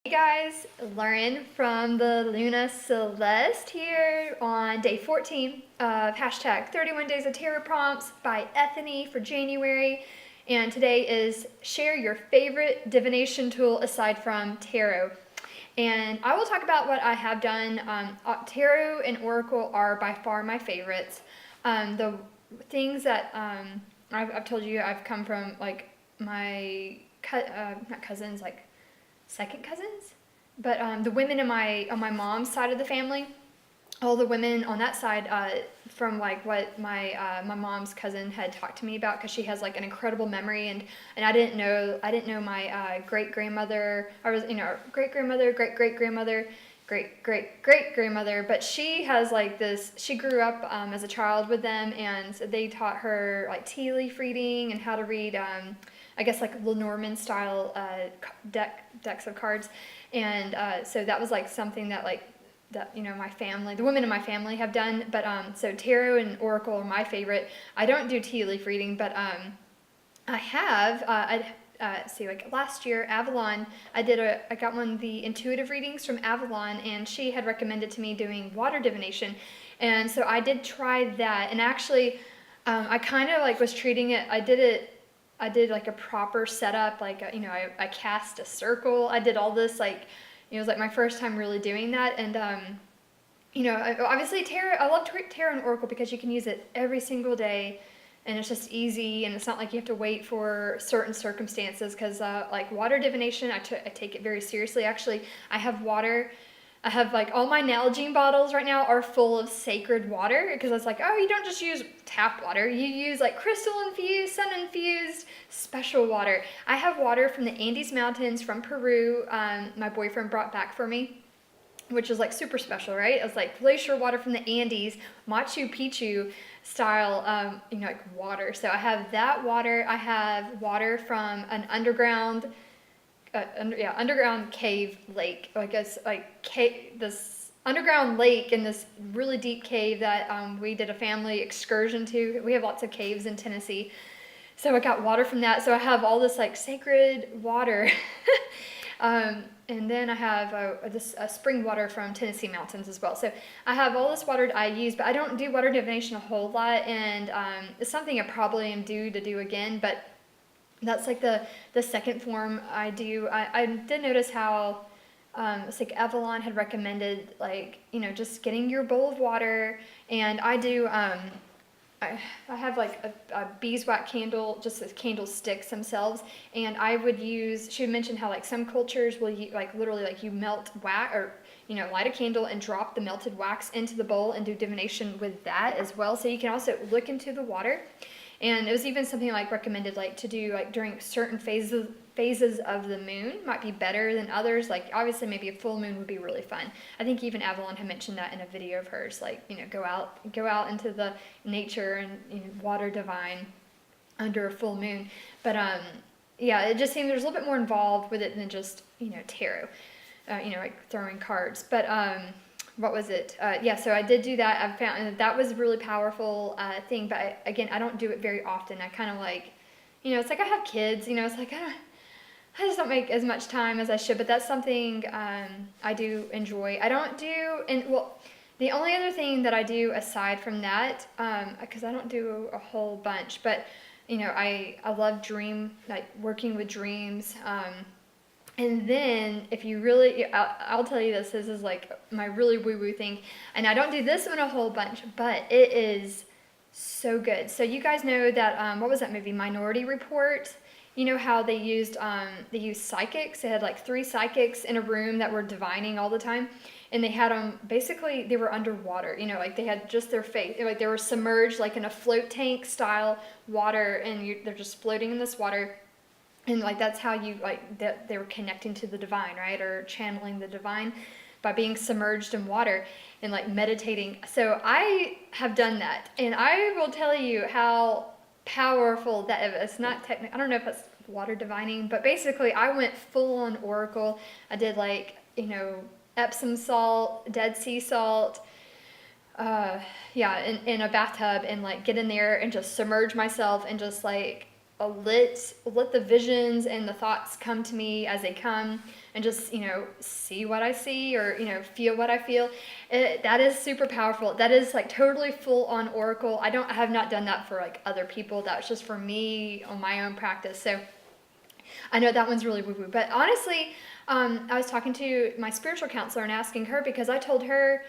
Hey guys, Lauren from the Luna Celeste here on day 14 of hashtag 31 Days of Tarot Prompts by Ethony for January. And today is share your favorite divination tool aside from tarot. And I will talk about what I have done. Tarot and Oracle are by far my favorites. The things that I've told you I've come from like my not cousins, like second cousins, but the women on my mom's side of the family, all the women on that side, from like what my mom's cousin had talked to me about, because she has like an incredible memory, and I didn't know my great grandmother. I was great grandmother, great great grandmother, great great great grandmother, but she has like this. She grew up as a child with them, and they taught her like tea leaf reading and how to read. I guess like Lenormand style decks of cards, and so that was like something that my family, the women in my family have done. But so tarot and oracle are my favorite. I don't do tea leaf reading, but I have. See, like last year, Avalon, I got one of the intuitive readings from Avalon, and she had recommended to me doing water divination, and so I did try that, and actually, I kind of like was treating it. I did like a proper setup, like, I cast a circle. I did all this, like, it was like my first time really doing that. And, obviously tarot, I love tarot and oracle because you can use it every single day and it's just easy. And it's not like you have to wait for certain circumstances because, like water divination, I take it very seriously. Actually, I have like all my Nalgene bottles right now are full of sacred water, because it's like, oh, you don't just use tap water, you use like crystal infused, sun infused, special water. I have water from the Andes Mountains from Peru. My boyfriend brought back for me, which is like super special, right? It was like glacier water from the Andes, Machu Picchu style, like water. So I have that water. I have water from an underground cave lake, this underground lake in this really deep cave that we did a family excursion to. We have lots of caves in Tennessee, so I got water from that. So I have all this like sacred water. And then I have a spring water from Tennessee mountains as well. So I have all this water I use, but I don't do water divination a whole lot, and it's something I probably am due to do again, but that's like the second form I do. I did notice how it's like Avalon had recommended, like, just getting your bowl of water. And I do, I have like a beeswax candle, just the candlesticks themselves. And I would use, she would mention how like some cultures will like literally like you melt wax, or light a candle and drop the melted wax into the bowl and do divination with that as well. So you can also look into the water. And it was even something like recommended, like to do like during certain phases of the moon might be better than others. Like obviously maybe a full moon would be really fun. I think even Avalon had mentioned that in a video of hers, like, go out into the nature and water divine under a full moon. But yeah, it just seemed there's a little bit more involved with it than just tarot, like throwing cards. But what was it? Yeah, so I did do that. I found that was a really powerful thing, but again, I don't do it very often. I kind of like, it's like I have kids, it's like I just don't make as much time as I should, but that's something I do enjoy. I don't do, the only other thing that I do aside from that, because I don't do a whole bunch, but, I love like working with dreams. And then if you really, I'll tell you this is like my really woo-woo thing. And I don't do this one a whole bunch, but it is so good. So you guys know that, what was that movie, Minority Report? You know how they used psychics? They had like 3 psychics in a room that were divining all the time. And they had them, basically they were underwater, like they had just their face, like they were submerged like in a float tank style water, and they're just floating in this water. And like that's how you like that they were connecting to the divine, right? Or channeling the divine by being submerged in water and like meditating. So I have done that, and I will tell you how powerful that is. It's not technical. I don't know if that's water divining, but basically I went full on oracle. I did like Epsom salt, Dead Sea salt, in a bathtub, and like get in there and just submerge myself and just like let the visions and the thoughts come to me as they come. and just, see what I see, or, feel what I feel. That is super powerful. That is like totally full on oracle. I have not done that for like other people. That's just for me on my own practice. So I know that one's really woo-woo, but honestly, I was talking to my spiritual counselor and asking her, because I told her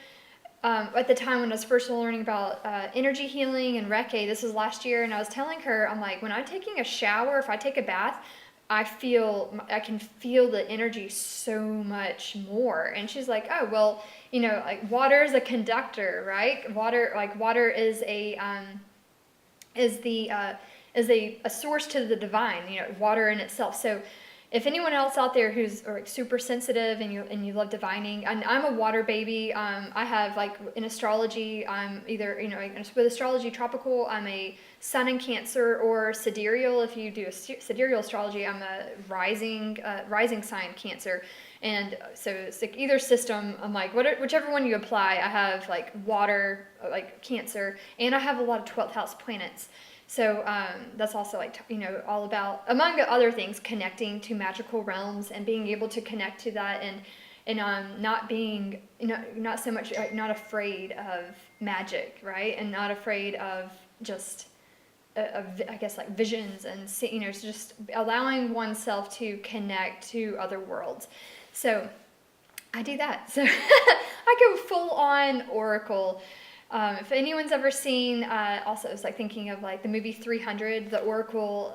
at the time when I was first learning about energy healing and Reiki, this was last year, and I was telling her, I'm like, when I'm taking a shower, if I take a bath, I can feel the energy so much more. And she's like, oh, well, like water is a conductor, right? Water is a source to the divine, water in itself. So if anyone else out there who's like super sensitive and you love divining, and I'm a water baby. I have like in astrology, I'm either with astrology tropical, I'm a sun in Cancer, or sidereal. If you do a sidereal astrology, I'm a rising sign Cancer. And so it's like either system, I'm like, whichever one you apply, I have like water, like Cancer, and I have a lot of 12th house planets. So that's also like, all about, among other things, connecting to magical realms and being able to connect to that, and not being, not so much, like, not afraid of magic, right? And not afraid of just, I guess, like visions, and, just allowing oneself to connect to other worlds. So I do that. So I go full on oracle. If anyone's ever seen, also it's like thinking of like the movie 300, the oracle,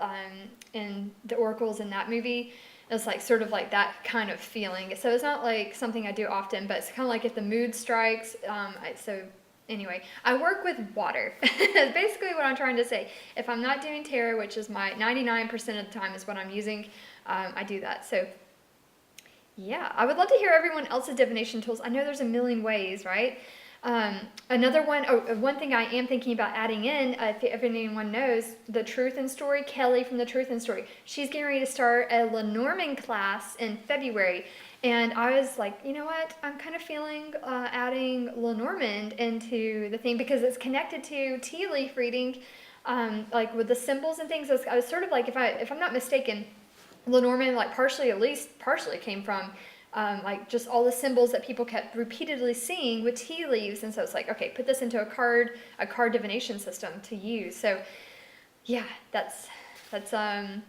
and the oracles in that movie, it's like sort of like that kind of feeling. So it's not like something I do often, but it's kind of like if the mood strikes. So anyway, I work with water. That's basically what I'm trying to say. If I'm not doing tarot, which is my 99% of the time is what I'm using, I do that. So yeah, I would love to hear everyone else's divination tools. I know there's a million ways, right? Another one, one thing I am thinking about adding in, if anyone knows, the Truth and Story, Kelly from the Truth and Story. She's getting ready to start a Lenormand class in February. And I was like, you know what? I'm kind of feeling adding Lenormand into the thing, because it's connected to tea leaf reading, like with the symbols and things. I was sort of like, if I'm not mistaken, Lenormand, like partially came from like just all the symbols that people kept repeatedly seeing with tea leaves. And so it's like, okay, put this into a card divination system to use. So yeah, that's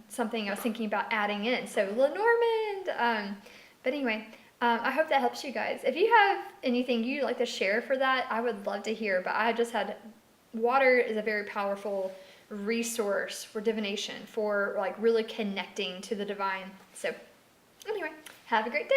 something I was thinking about adding in. So Lenormand. But anyway, I hope that helps you guys. If you have anything you'd like to share for that, I would love to hear. But I just had, water is a very powerful resource for divination, for like really connecting to the divine. So anyway, have a great day.